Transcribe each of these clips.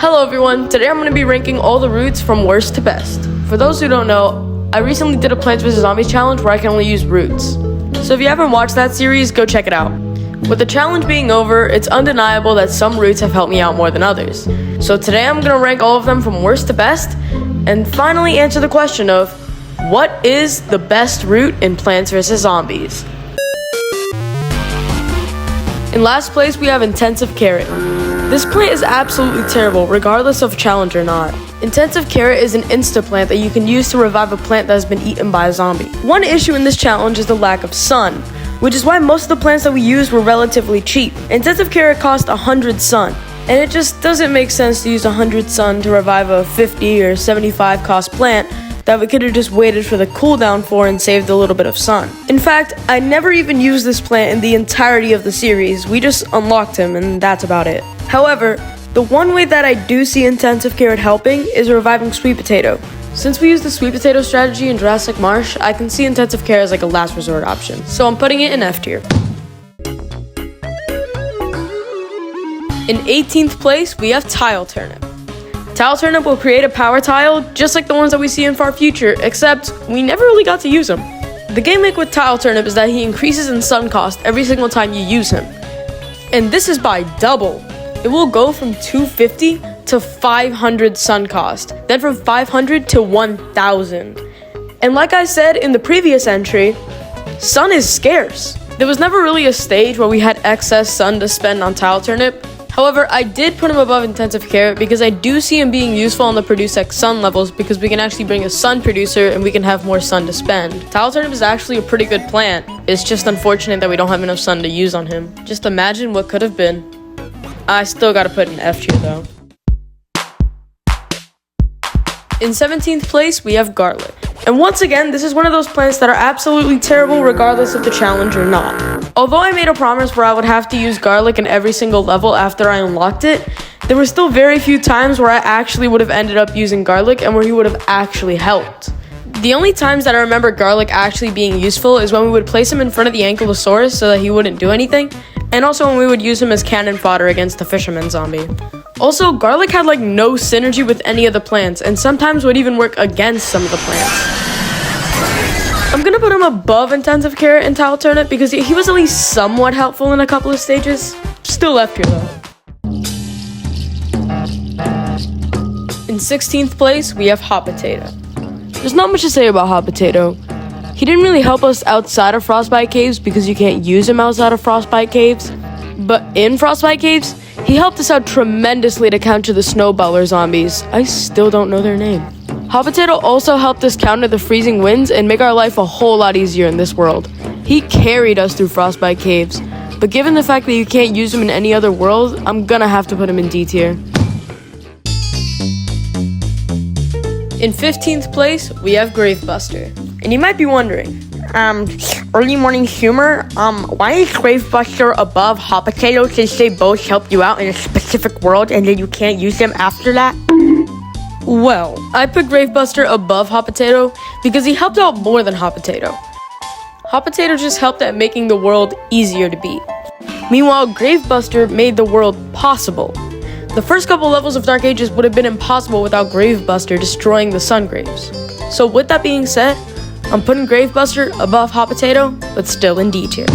Hello everyone, today I'm going to be ranking all the roots from worst to best. For those who don't know, I recently did a Plants vs Zombies challenge where I can only use roots. So if you haven't watched that series, go check it out. With the challenge being over, it's undeniable that some roots have helped me out more than others. So today I'm going to rank all of them from worst to best, and finally answer the question of, what is the best root in Plants vs Zombies? In last place, we have Intensive Carrot. This plant is absolutely terrible, regardless of challenge or not. Intensive Carrot is an insta-plant that you can use to revive a plant that has been eaten by a zombie. One issue in this challenge is the lack of sun, which is why most of the plants that we used were relatively cheap. Intensive Carrot cost 100 sun, and it just doesn't make sense to use 100 sun to revive a 50 or 75 cost plant that we could have just waited for the cooldown for and saved a little bit of sun. In fact, I never even used this plant in the entirety of the series. We just unlocked him and that's about it. However, the one way that I do see Intensive Carrot helping is reviving sweet potato. Since we use the sweet potato strategy in Jurassic Marsh, I can see Intensive Carrot as like a last resort option. So I'm putting it in F tier. In 18th place, we have tile turnip. Tile turnip will create a power tile just like the ones that we see in Far Future, except we never really got to use him. The gimmick with tile turnip is that he increases in sun cost every single time you use him. And this is by double. It will go from 250 to 500 sun cost, then from 500 to 1000. And like I said in the previous entry, sun is scarce. There was never really a stage where we had excess sun to spend on tile turnip. However, I did put him above Intensive Carrot because I do see him being useful on the Produce X sun levels because we can actually bring a sun producer and we can have more sun to spend. Tile turnip is actually a pretty good plant. It's just unfortunate that we don't have enough sun to use on him. Just imagine what could have been. I still gotta put an F tier though. In 17th place, we have garlic. And once again, this is one of those plants that are absolutely terrible regardless of the challenge or not. Although I made a promise where I would have to use garlic in every single level after I unlocked it, there were still very few times where I actually would have ended up using garlic and where he would have actually helped. The only times that I remember garlic actually being useful is when we would place him in front of the ankylosaurus so that he wouldn't do anything, and also when we would use him as cannon fodder against the fisherman zombie. Also, garlic had like no synergy with any of the plants, and sometimes would even work against some of the plants. I'm gonna put him above Intensive Carrot and tile turnip because he was at least somewhat helpful in a couple of stages. Still left here though. In 16th place, we have hot potato. There's not much to say about hot potato. He didn't really help us outside of frostbite caves because you can't use him outside of frostbite caves. But in frostbite caves, he helped us out tremendously to counter the snowballer zombies. I still don't know their name. Hot potato also helped us counter the freezing winds and make our life a whole lot easier in this world. He carried us through frostbite caves. But given the fact that you can't use him in any other world, I'm gonna have to put him in D tier. In 15th place, we have Gravebuster. And you might be wondering, early morning humor, why is Gravebuster above hot potato since they both help you out in a specific world and then you can't use them after that? Well, I put Gravebuster above hot potato because he helped out more than hot potato. Hot potato just helped at making the world easier to beat. Meanwhile, Gravebuster made the world possible. The first couple levels of Dark Ages would have been impossible without Gravebuster destroying the sun graves. So with that being said, I'm putting Gravebuster above hot potato, but still in D tier.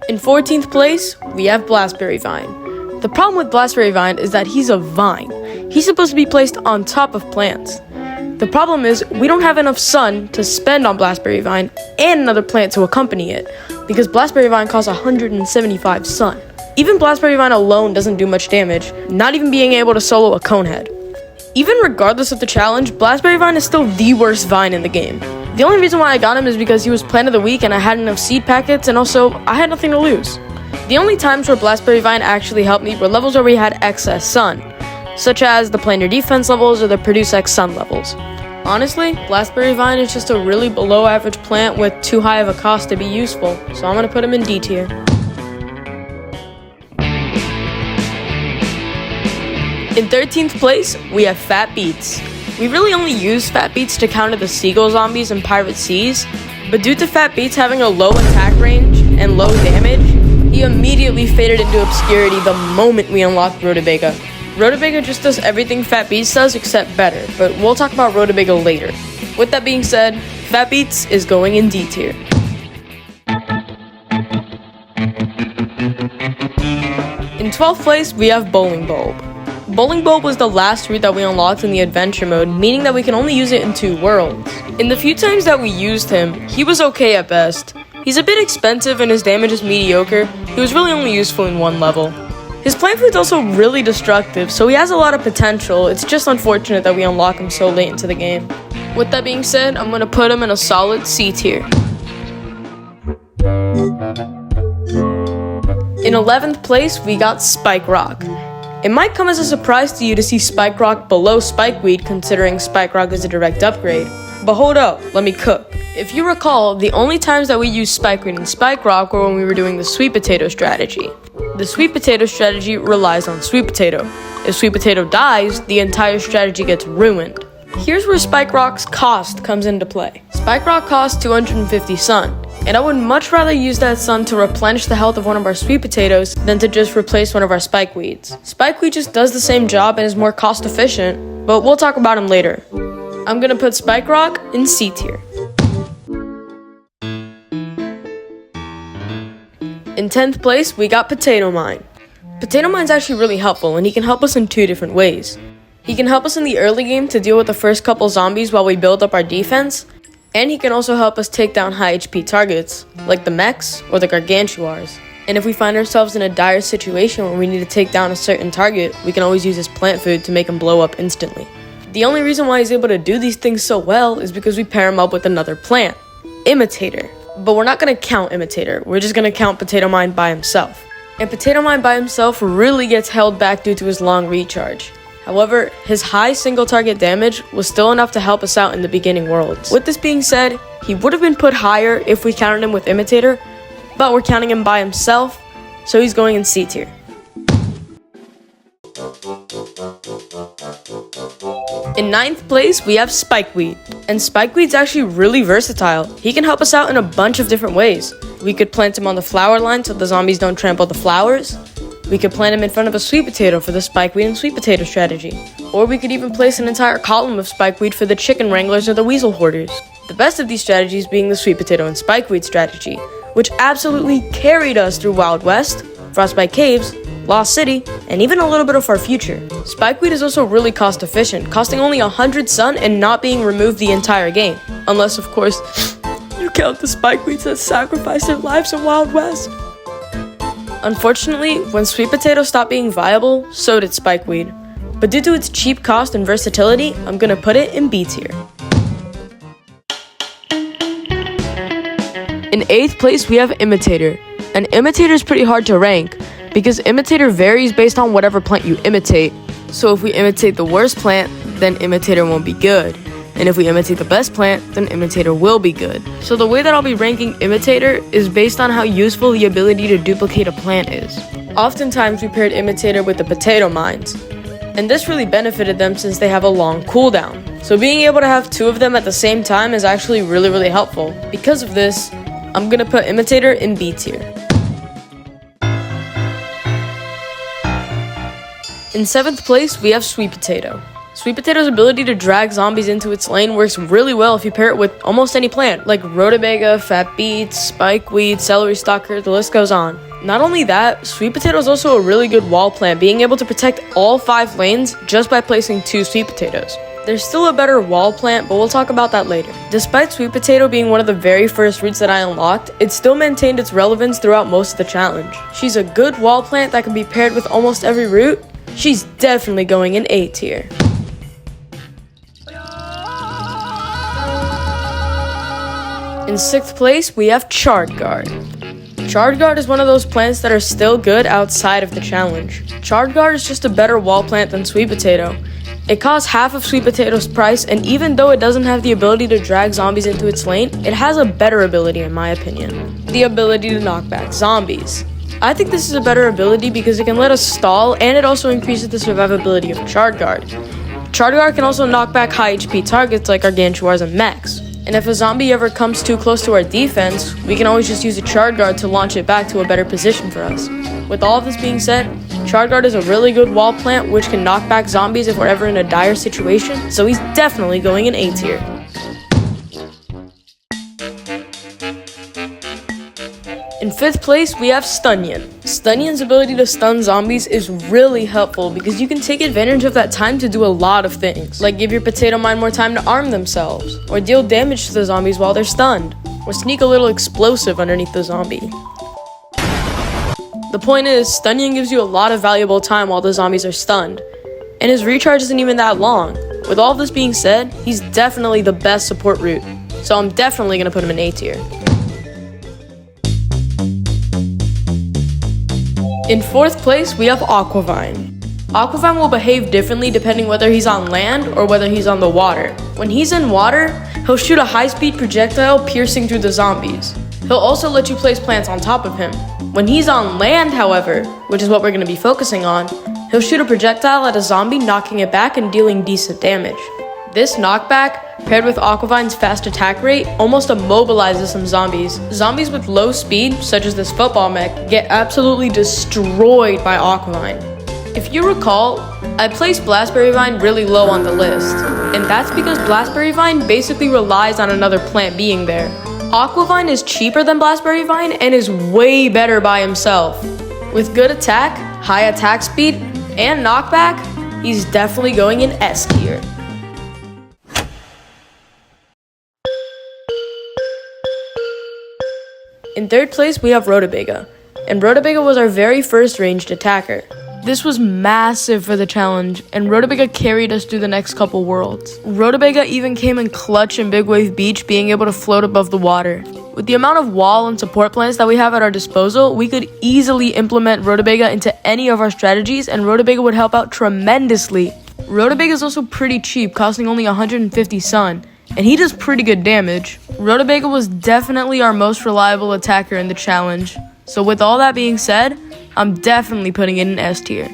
In 14th place, we have Blastberry Vine. The problem with Blastberry Vine is that he's a vine. He's supposed to be placed on top of plants. The problem is we don't have enough sun to spend on Blastberry Vine and another plant to accompany it, because Blastberry Vine costs 175 sun. Even Blastberry Vine alone doesn't do much damage, not even being able to solo a Conehead. Even regardless of the challenge, Blastberry Vine is still the worst vine in the game. The only reason why I got him is because he was plant of the week and I had enough seed packets, and also I had nothing to lose. The only times where Blastberry Vine actually helped me were levels where we had excess sun, such as the Planar Defense levels or the Produce X sun levels. Honestly, Blastberry Vine is just a really below average plant with too high of a cost to be useful, so I'm gonna put him in D tier. In 13th place, we have Phat Beets. We really only use Phat Beets to counter the seagull zombies in Pirate Seas, but due to Phat Beets having a low attack range and low damage, he he immediately faded into obscurity the moment we unlocked rotobaga. Rotobaga just does everything Phat Beets does except better, but we'll talk about rotobaga later. With that being said, Phat Beets is going in D tier. In 12th place, we have Bowling Bulb. Bowling Bulb was the last route that we unlocked in the adventure mode, meaning that we can only use it in 2 worlds. In the few times that we used him, he was okay at best. He's a bit expensive and his damage is mediocre. He was really only useful in 1 level. His plant food's also really destructive, so he has a lot of potential. It's just unfortunate that we unlock him so late into the game. With that being said, I'm going to put him in a solid C tier. In 11th place, we got spikerock. It might come as a surprise to you to see spikerock below spikeweed, considering spikerock is a direct upgrade. But hold up, let me cook. If you recall, the only times that we used spikeweed and spikerock were when we were doing the sweet potato strategy. The sweet potato strategy relies on sweet potato. If sweet potato dies, the entire strategy gets ruined. Here's where spikerock's cost comes into play. Spikerock costs 250 sun, and I would much rather use that sun to replenish the health of one of our sweet potatoes than to just replace one of our spikeweeds. Spikeweed just does the same job and is more cost efficient, but we'll talk about him later. I'm gonna put spikerock in C tier. In 10th place, we got Potato Mine. Potato Mine's actually really helpful, and he can help us in 2 different ways. He can help us in the early game to deal with the first couple zombies while we build up our defense, and he can also help us take down high HP targets, like the mechs or the gargantuars. And if we find ourselves in a dire situation where we need to take down a certain target, we can always use his plant food to make him blow up instantly. The only reason why he's able to do these things so well is because we pair him up with another plant, Imitator. But we're not going to count Imitator, we're just going to count Potato Mine by himself. And Potato Mine by himself really gets held back due to his long recharge. However, his high single target damage was still enough to help us out in the beginning worlds. With this being said, he would have been put higher if we counted him with Imitator, but we're counting him by himself, so he's going in C tier. In 9th place, we have Spikeweed. And Spikeweed's actually really versatile. He can help us out in a bunch of different ways. We could plant him on the flower line so the zombies don't trample the flowers. We could plant him in front of a sweet potato for the spikeweed and sweet potato strategy. Or we could even place an entire column of spikeweed for the chicken wranglers or the weasel hoarders. The best of these strategies being the sweet potato and spikeweed strategy, which absolutely carried us through Wild West, Frostbite Caves, Lost City, and even a little bit of our future. Spikeweed is also really cost efficient, costing only 100 sun and not being removed the entire game. Unless, of course, you count the spikeweeds that sacrificed their lives in Wild West. Unfortunately, when sweet potato stopped being viable, so did spikeweed. But due to its cheap cost and versatility, I'm gonna put it in B tier. In 8th place, we have Imitator. And Imitator is pretty hard to rank, because Imitator varies based on whatever plant you imitate. So if we imitate the worst plant, then Imitator won't be good. And if we imitate the best plant, then Imitator will be good. So the way that I'll be ranking Imitator is based on how useful the ability to duplicate a plant is. Oftentimes we paired Imitator with the potato mines, and this really benefited them since they have a long cooldown. So being able to have 2 of them at the same time is actually really helpful. Because of this, I'm gonna put Imitator in B tier. In 7th place, we have Sweet Potato. Sweet Potato's ability to drag zombies into its lane works really well if you pair it with almost any plant, like rotobaga, Phat Beets, spikeweed, celery stalker, the list goes on. Not only that, Sweet Potato is also a really good wall plant, being able to protect all 5 lanes just by placing 2 sweet potatoes. There's still a better wall plant, but we'll talk about that later. Despite Sweet Potato being one of the very first routes that I unlocked, it still maintained its relevance throughout most of the challenge. She's a good wall plant that can be paired with almost every route. She's definitely going in A tier. In 6th place, we have Chard Guard. Chard Guard is one of those plants that are still good outside of the challenge. Chard Guard is just a better wall plant than Sweet Potato. It costs half of Sweet Potato's price, and even though it doesn't have the ability to drag zombies into its lane, it has a better ability in my opinion. The ability to knock back zombies. I think this is a better ability because it can let us stall, and it also increases the survivability of Chard Guard. Chard Guard can also knock back high HP targets like gargantuars and mechs. And if a zombie ever comes too close to our defense, we can always just use a chard guard to launch it back to a better position for us. With all of this being said, chard guard is a really good wall plant which can knock back zombies if we're ever in a dire situation, so he's definitely going in A tier. In 5th place, we have Stunion. Stunion's ability to stun zombies is really helpful because you can take advantage of that time to do a lot of things, like give your potato mine more time to arm themselves, or deal damage to the zombies while they're stunned, or sneak a little explosive underneath the zombie. The point is, Stunion gives you a lot of valuable time while the zombies are stunned, and his recharge isn't even that long. With all of this being said, he's definitely the best support route, so I'm definitely going to put him in A tier. In 4th place, we have Aquavine. Aquavine will behave differently depending whether he's on land or whether he's on the water. When he's in water, he'll shoot a high-speed projectile piercing through the zombies. He'll also let you place plants on top of him. When he's on land, however, which is what we're going to be focusing on, he'll shoot a projectile at a zombie, knocking it back and dealing decent damage. This knockback, paired with Aquavine's fast attack rate, almost immobilizes some zombies. Zombies with low speed, such as this football mech, get absolutely destroyed by Aquavine. If you recall, I placed Blastberry Vine really low on the list, and that's because Blastberry Vine basically relies on another plant being there. Aquavine is cheaper than Blastberry Vine and is way better by himself. With good attack, high attack speed, and knockback, he's definitely going in S tier. In 3rd place, we have rotobaga, and rotobaga was our very first ranged attacker. This was massive for the challenge, and rotobaga carried us through the next couple worlds. Rotobaga even came in clutch in Big Wave Beach, being able to float above the water. With the amount of wall and support plants that we have at our disposal, we could easily implement rotobaga into any of our strategies, and rotobaga would help out tremendously. Rotobaga is also pretty cheap, costing only 150 sun, and he does pretty good damage. Rotobaga was definitely our most reliable attacker in the challenge, so with all that being said, I'm definitely putting it in S tier.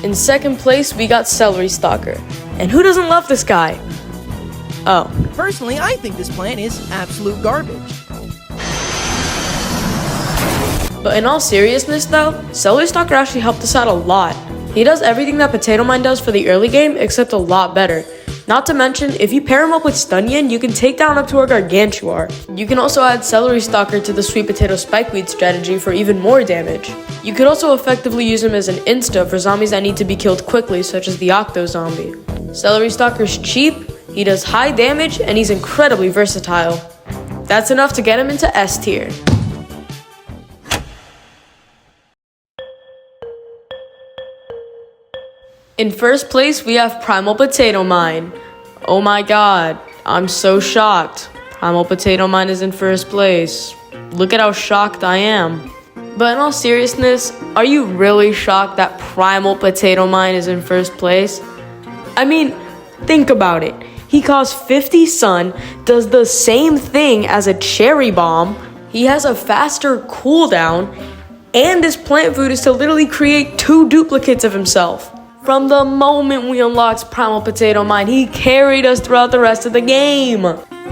In 2nd place, we got Celery Stalker. And who doesn't love this guy? Oh. Personally, I think this plant is absolute garbage. But in all seriousness though, Celery Stalker actually helped us out a lot. He does everything that Potato Mine does for the early game, except a lot better. Not to mention, if you pair him up with Stunion, you can take down up to a Gargantuar. You can also add Celery Stalker to the Sweet Potato Spikeweed strategy for even more damage. You could also effectively use him as an insta for zombies that need to be killed quickly, such as the Octo Zombie. Celery Stalker's cheap, he does high damage, and he's incredibly versatile. That's enough to get him into S tier. In 1st place, we have Primal Potato Mine. Oh my god, I'm so shocked. Primal Potato Mine is in 1st place. Look at how shocked I am. But in all seriousness, are you really shocked that Primal Potato Mine is in 1st place? I mean, think about it. He costs 50 sun, does the same thing as a cherry bomb, he has a faster cooldown, and his plant food is to literally create 2 duplicates of himself. From the moment we unlocked Primal Potato Mine, he carried us throughout the rest of the game.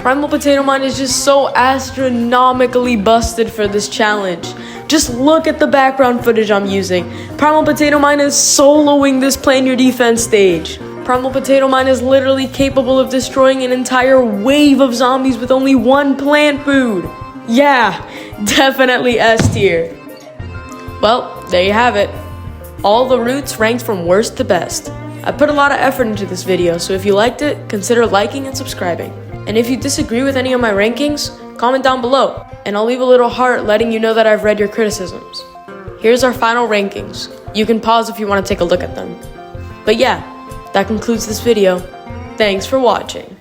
Primal Potato Mine is just so astronomically busted for this challenge. Just look at the background footage I'm using. Primal Potato Mine is soloing this plan your defense stage. Primal Potato Mine is literally capable of destroying an entire wave of zombies with only 1 plant food. Yeah, definitely S tier. Well, there you have it. All the routes ranked from worst to best. I put a lot of effort into this video, so if you liked it, consider liking and subscribing. And if you disagree with any of my rankings, comment down below, and I'll leave a little heart letting you know that I've read your criticisms. Here's our final rankings. You can pause if you want to take a look at them. But yeah, that concludes this video. Thanks for watching.